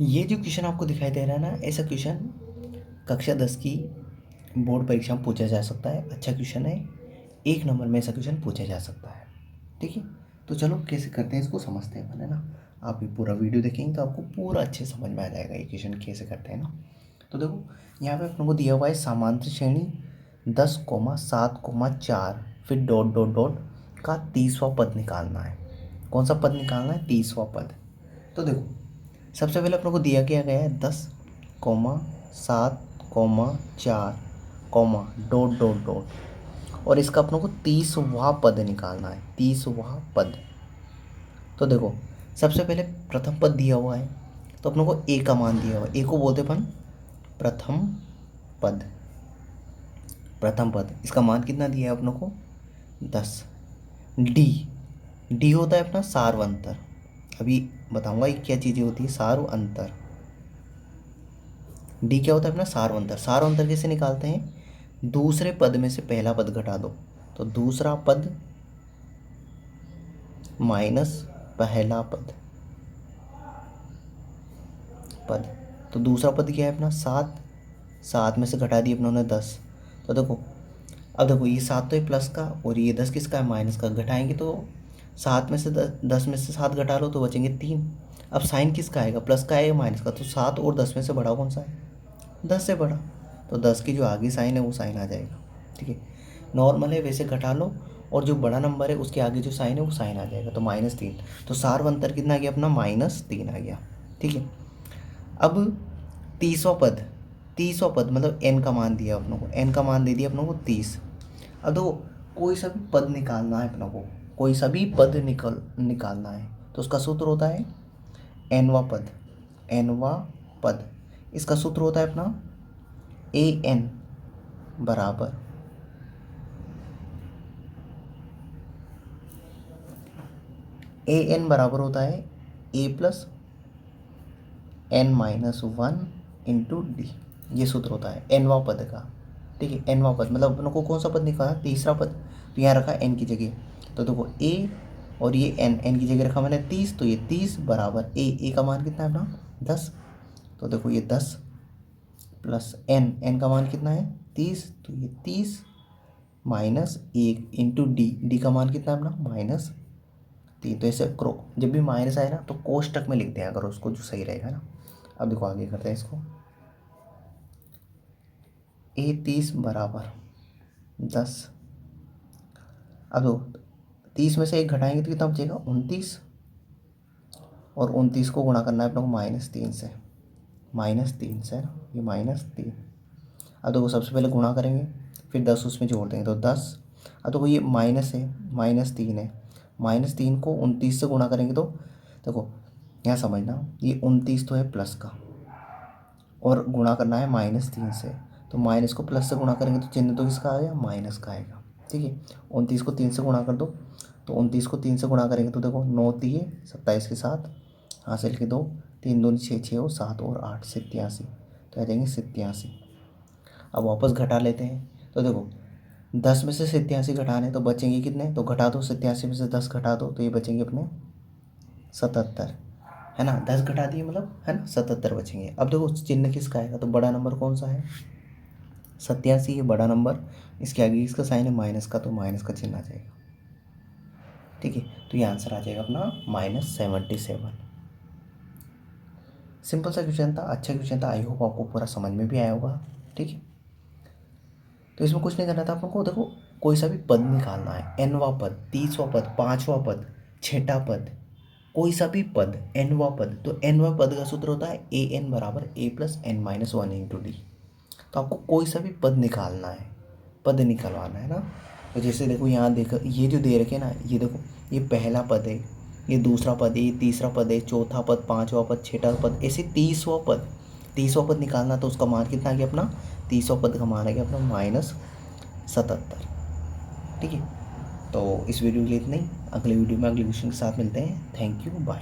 ये जो क्वेश्चन आपको दिखाई दे रहा है ना, ऐसा क्वेश्चन कक्षा 10 की बोर्ड परीक्षा में पूछा जा सकता है। अच्छा क्वेश्चन है, 1 नंबर में ऐसा क्वेश्चन पूछा जा सकता है। ठीक है, तो चलो कैसे करते हैं इसको समझते हैं अपन, है ना। आप ये पूरा वीडियो देखेंगे तो आपको पूरा अच्छे समझ में आ जाएगा ये क्वेश्चन कैसे करते हैं ना। तो देखो यहाँ पे अपन को दिया हुआ है समांतर श्रेणी 10,7,4 फिर डॉट डॉट डॉट का 30वां पद निकालना है। कौन सा पद निकालना है? 30वां पद। तो देखो सबसे पहले अपने को दिया गया है 10,7,4 डॉट डॉट डॉट और इसका अपने को 30वां पद निकालना है, 30वां पद। तो देखो सबसे पहले प्रथम पद दिया हुआ है तो अपने को ए का मान दिया हुआ है, ए को बोलते अपन प्रथम पद। प्रथम पद इसका मान कितना दिया है अपने को? 10। डी डी होता है अपना सार व अंतर। अभी बताऊंगा ये क्या चीज़ें होती है सार व अंतर। डी क्या होता है अपना? सार व अंतर। सार व अंतर कैसे निकालते हैं? दूसरे पद में से पहला पद घटा दो, तो दूसरा पद माइनस पहला पद। तो दूसरा पद क्या है अपना? 7। 7 में से घटा दिए अपनों ने 10। तो देखो अब देखो ये 7 तो है प्लस का और ये 10 किसका है? माइनस का। घटाएंगे तो 7 में से 10 में से 7 घटा लो तो बचेंगे 3। अब साइन किसका आएगा? प्लस का आएगा माइनस का। तो 7 और 10 में से बड़ा कौन सा है? 10 से बड़ा। तो 10 की जो आगे साइन है वो साइन आ जाएगा। ठीक है, नॉर्मल है वैसे घटा लो और जो बड़ा नंबर है उसके आगे जो साइन है वो साइन आ जाएगा। तो -3। तो सार अंतर कितना आ गया अपना? -3 आ गया। ठीक है, अब 30वां पद मतलब n का मान दिया अपनों को, n का मान दे दिया अपनों को 30। अब देखो कोई सा भी पद निकालना है अपनों को, कोई सा भी पद निकालना है तो उसका सूत्र होता है nवां पद। nवां पद इसका सूत्र होता है अपना an बराबर होता है a plus n-1 into D. ये सूत्र होता है nवां पद का। ठीक है, nवां पद मतलब अपनों को कौन सा पद निकाला? तीसरा पद। तो यहाँ रखा n की जगह, तो देखो a और ये n की जगह रखा मैंने 30, तो ये 30 बराबर a का मान कितना है अपना? 10। तो देखो ये 10 प्लस n का मान कितना है? 30, तो ये 30 माइनस 1 इंटू डी का मान कितना है अपना? -3। तो ऐसे करो, जब भी माइनस आए ना तो कोष्टक में लिख दें अगर उसको, जो सही रहेगा ना। अब देखो आगे करते हैं इसको। A30 बराबर 10। अब देखो 30 में से 1 घटाएंगे तो कितना बचेगा? 29। और 29 को गुणा करना है अपने को -3 से। -3 से ना, ये -3। अब देखो सबसे पहले गुणा करेंगे फिर 10 उसमें जोड़ देंगे तो 10। अब देखो ये माइनस है, -3 है। -3 को 29 से गुणा करेंगे तो देखो यहाँ समझना, ये 29 तो है प्लस का और गुणा करना है -3 से। तो माइनस को प्लस से गुणा करेंगे तो चिन्ह तो किसका आएगा? माइनस का आएगा। ठीक है, 29 को 3 से गुणा कर दो, तो 29 को 3 से गुणा करेंगे तो देखो 9 तिये 27 के साथ हासिल के 2, 3 दूनी 6, 6 और 7 और 8 87। तो आ जाएंगे 87। अब वापस घटा लेते हैं तो देखो 10 में से 87 घटाने तो बचेंगे कितने? तो घटा दो, 87 में से 10 घटा दो तो ये बचेंगे अपने 77, है ना। 10 घटा दिए मतलब, है ना, 77 बचेंगे। अब देखो चिन्ह किसका आएगा? तो बड़ा नंबर कौन सा है? 87 है बड़ा नंबर। इसके आगे इसका साइन है माइनस का, तो माइनस का चिन्ह आ जाएगा। ठीक है, तो ये आंसर आ जाएगा अपना -77। सिंपल सा क्वेश्चन था, अच्छा क्वेश्चन था। आई होप आपको पूरा समझ में भी आया होगा। ठीक है, तो इसमें कुछ नहीं करना था अपन को। देखो कोई सा भी पद निकालना है, nवां पद, 30वां पद, 5वां पद, छठा पद, कोई सा भी पद, nवां पद। तो nवां पद का सूत्र होता है an बराबर a plus n-1 into D. तो आपको कोई सा भी पद निकालना है, पद निकलवाना है ना। तो जैसे देखो यहाँ देखो ये जो दे रखे ना, ये देखो ये पहला पद है, ये दूसरा पद है, ये तीसरा पद है, चौथा पद, पाँचवा पद, छठा पद, ऐसे 30वां पद। 30वां पद निकालना तो उसका मान कितना आ गया अपना? 30वां पद का मान आ गया अपना -77। ठीक है, तो इस वीडियो के लिए इतना ही। अगले वीडियो में अगले क्वेश्चन के साथ मिलते हैं। Thank you, bye.